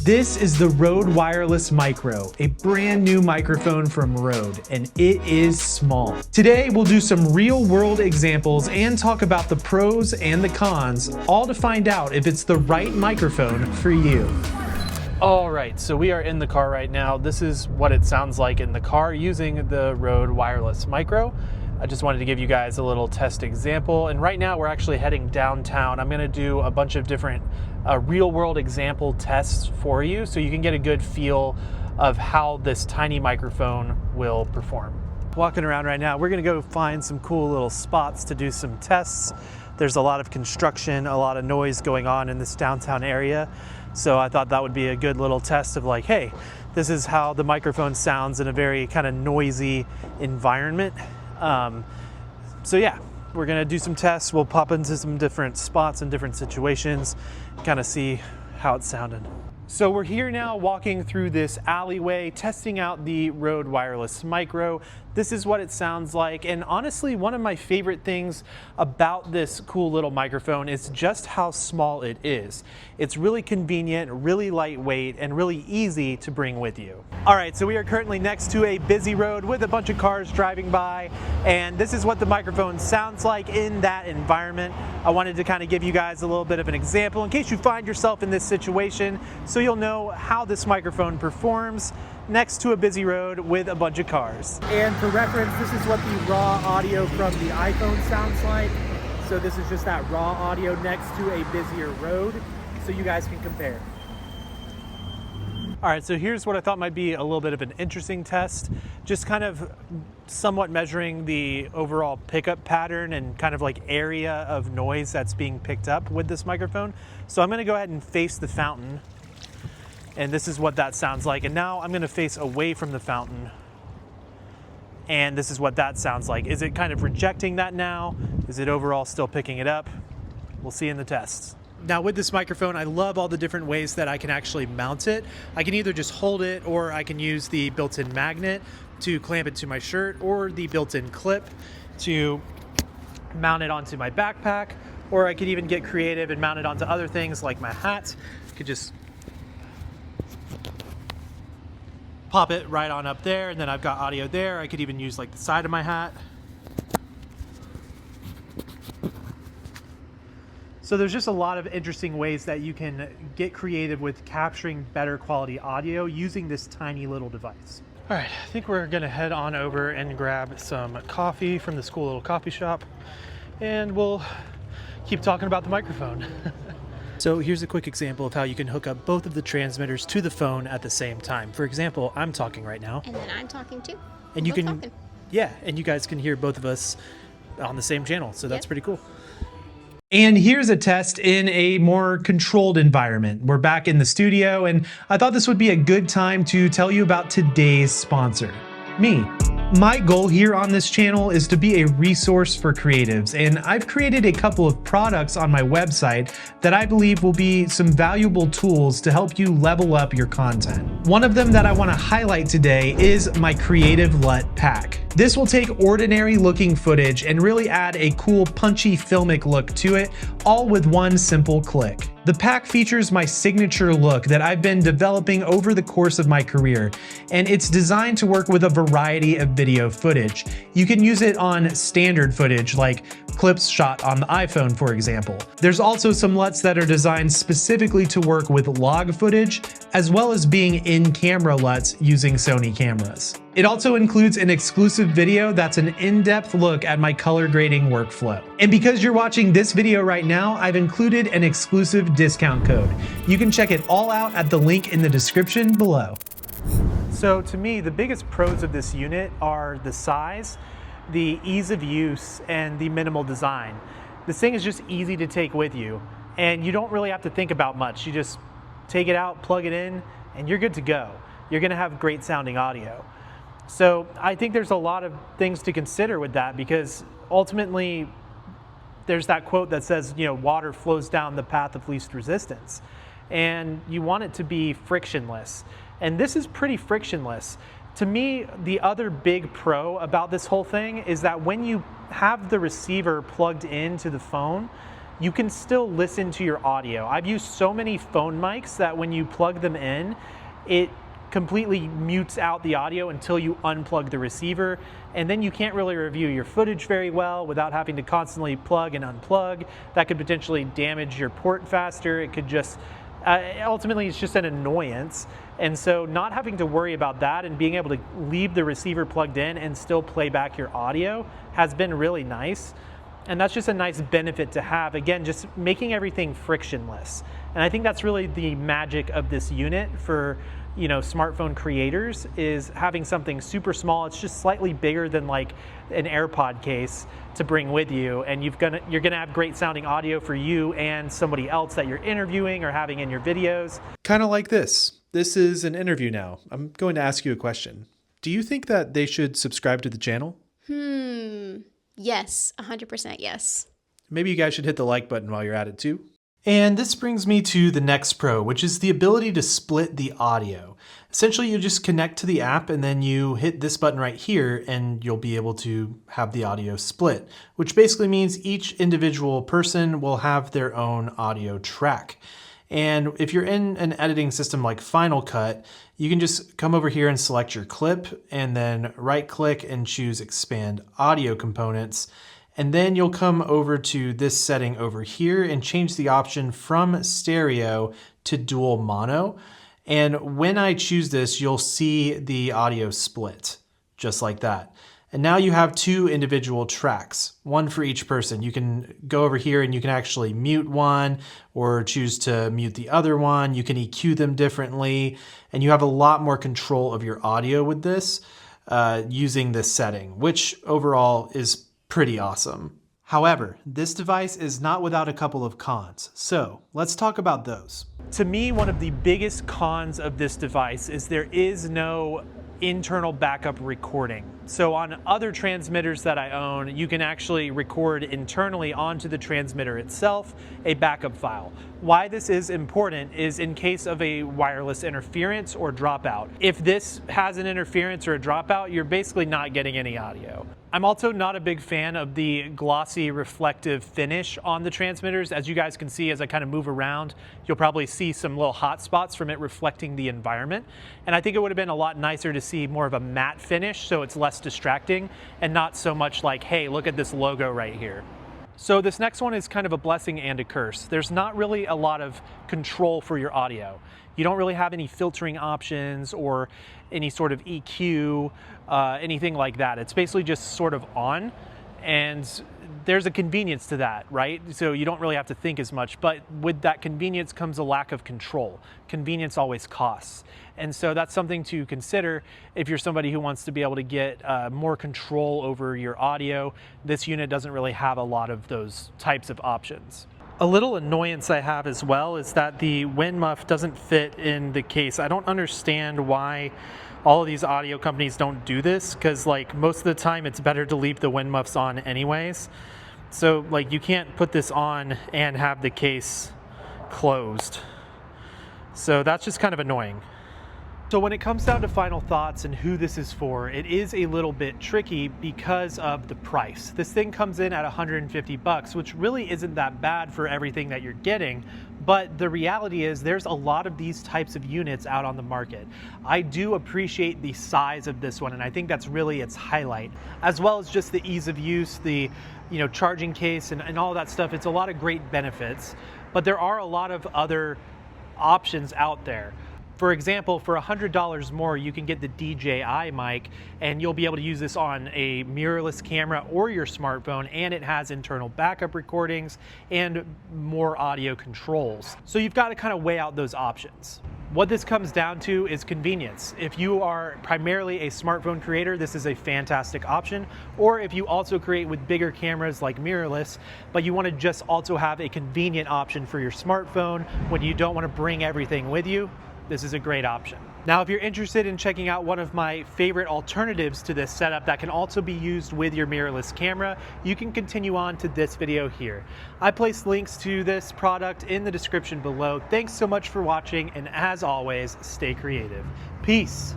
This is the Rode Wireless Micro, a brand new microphone from Rode, and it is small. Today, we'll do some real-world examples and talk about the pros and the cons, all to find out if it's the right microphone for you. All right, so we are in the car right now. This is what it sounds like in the car using the Rode Wireless Micro. I just wanted to give you guys a little test example. And right now we're actually heading downtown. I'm gonna do a bunch of different real world example tests for you so you can get a good feel of how this tiny microphone will perform. Walking around right now, we're gonna go find some cool little spots to do some tests. There's a lot of construction, a lot of noise going on in this downtown area. So I thought that would be a good little test of like, hey, this is how the microphone sounds in a very kind of noisy environment. So yeah, we're gonna do some tests. We'll pop into some different spots and different situations, kind of see how it's sounding. So we're here now walking through this alleyway, testing out the Rode Wireless Micro. This is what it sounds like. And honestly, one of my favorite things about this cool little microphone is just how small it is. It's really convenient, really lightweight, and really easy to bring with you. All right, so we are currently next to a busy road with a bunch of cars driving by, and this is what the microphone sounds like in that environment. I wanted to kind of give you guys a little bit of an example in case you find yourself in this situation, so you'll know how this microphone performs next to a busy road with a bunch of cars. And for reference, this is what the raw audio from the iPhone sounds like. So this is just that raw audio next to a busier road, so you guys can compare. All right, so here's what I thought might be a little bit of an interesting test, just kind of somewhat measuring the overall pickup pattern and kind of like area of noise that's being picked up with this microphone. So I'm gonna go ahead and face the fountain, and this is what that sounds like. And now I'm gonna face away from the fountain, and this is what that sounds like. Is it kind of rejecting that now? Is it overall still picking it up? We'll see in the tests. Now with this microphone, I love all the different ways that I can actually mount it. I can either just hold it, or I can use the built-in magnet to clamp it to my shirt, or the built-in clip to mount it onto my backpack, or I could even get creative and mount it onto other things like my hat. I could just pop it right on up there, and then I've got audio there. I could even use like the side of my hat. So there's just a lot of interesting ways that you can get creative with capturing better quality audio using this tiny little device. All right, I think we're gonna head on over and grab some coffee from this cool little coffee shop, and we'll keep talking about the microphone. So here's a quick example of how you can hook up both of the transmitters to the phone at the same time. For example, I'm talking right now. And then I'm talking too. And you can, yeah, and you guys can hear both of us on the same channel. So that's pretty cool. And here's a test in a more controlled environment. We're back in the studio, and I thought this would be a good time to tell you about today's sponsor, me. My goal here on this channel is to be a resource for creatives, and I've created a couple of products on my website that I believe will be some valuable tools to help you level up your content. One of them that I want to highlight today is my Creative LUT pack. This will take ordinary looking footage and really add a cool punchy filmic look to it, all with one simple click. The pack features my signature look that I've been developing over the course of my career, and it's designed to work with a variety of video footage. You can use it on standard footage like clips shot on the iPhone, for example. There's also some LUTs that are designed specifically to work with log footage, as well as being in-camera LUTs using Sony cameras. It also includes an exclusive video that's an in-depth look at my color grading workflow. And because you're watching this video right now, I've included an exclusive discount code. You can check it all out at the link in the description below. So to me, the biggest pros of this unit are the size, the ease of use, and the minimal design. This thing is just easy to take with you, and you don't really have to think about much. You just take it out, plug it in, and you're good to go. You're gonna have great sounding audio. So I think there's a lot of things to consider with that, because ultimately there's that quote that says, you know, water flows down the path of least resistance, and you want it to be frictionless. And this is pretty frictionless. To me, the other big pro about this whole thing is that when you have the receiver plugged into the phone, you can still listen to your audio. I've used so many phone mics that when you plug them in, it completely mutes out the audio until you unplug the receiver, and then you can't really review your footage very well without having to constantly plug and unplug. That could potentially damage your port faster. It could just ultimately it's just an annoyance. And so not having to worry about that and being able to leave the receiver plugged in and still play back your audio has been really nice. And that's just a nice benefit to have. Again, just making everything frictionless. And I think that's really the magic of this unit for smartphone creators, is having something super small. It's just slightly bigger than like an AirPod case to bring with you, and you're gonna have great sounding audio for you and somebody else that you're interviewing or having in your videos. Kind of like this. This is an interview now. I'm going to ask you a question. Do you think that they should subscribe to the channel? Yes, 100% yes. Maybe you guys should hit the like button while you're at it too. And this brings me to the next pro, which is the ability to split the audio. Essentially, you just connect to the app and then you hit this button right here and you'll be able to have the audio split, which basically means each individual person will have their own audio track. And if you're in an editing system like Final Cut, you can just come over here and select your clip and then right click and choose Expand Audio Components. And then you'll come over to this setting over here and change the option from stereo to dual mono. And when I choose this, you'll see the audio split, just like that. And now you have two individual tracks, one for each person. You can go over here and you can actually mute one or choose to mute the other one. You can EQ them differently, and you have a lot more control of your audio with this using this setting, which overall is pretty awesome. However, this device is not without a couple of cons, so let's talk about those. To me, one of the biggest cons of this device is there is no internal backup recording. So on other transmitters that I own, you can actually record internally onto the transmitter itself a backup file. Why this is important is in case of a wireless interference or dropout. If this has an interference or a dropout, you're basically not getting any audio. I'm also not a big fan of the glossy reflective finish on the transmitters. As you guys can see, as I kind of move around, you'll probably see some little hot spots from it reflecting the environment. And I think it would have been a lot nicer to see more of a matte finish so it's less distracting and not so much like, hey, look at this logo right here. So this next one is kind of a blessing and a curse. There's not really a lot of control for your audio. You don't really have any filtering options or any sort of EQ, anything like that. It's basically just sort of on, and there's a convenience to that, right? So you don't really have to think as much, but with that convenience comes a lack of control. Convenience always costs. And so that's something to consider if you're somebody who wants to be able to get more control over your audio. This unit doesn't really have a lot of those types of options. A little annoyance I have as well is that the wind muff doesn't fit in the case. I don't understand why all of these audio companies don't do this, because like most of the time it's better to leave the wind muffs on anyways. So like you can't put this on and have the case closed. So that's just kind of annoying. So when it comes down to final thoughts and who this is for, it is a little bit tricky because of the price. This thing comes in at 150 bucks, which really isn't that bad for everything that you're getting. But the reality is there's a lot of these types of units out on the market. I do appreciate the size of this one, and I think that's really its highlight, as well as just the ease of use, the charging case and all that stuff. It's a lot of great benefits, but there are a lot of other options out there. For example, for $100 more, you can get the DJI mic, and you'll be able to use this on a mirrorless camera or your smartphone, and it has internal backup recordings and more audio controls. So you've got to kind of weigh out those options. What this comes down to is convenience. If you are primarily a smartphone creator, this is a fantastic option. Or if you also create with bigger cameras like mirrorless, but you want to just also have a convenient option for your smartphone when you don't want to bring everything with you, this is a great option. Now, if you're interested in checking out one of my favorite alternatives to this setup that can also be used with your mirrorless camera, you can continue on to this video here. I placed links to this product in the description below. Thanks so much for watching, and as always, stay creative. Peace.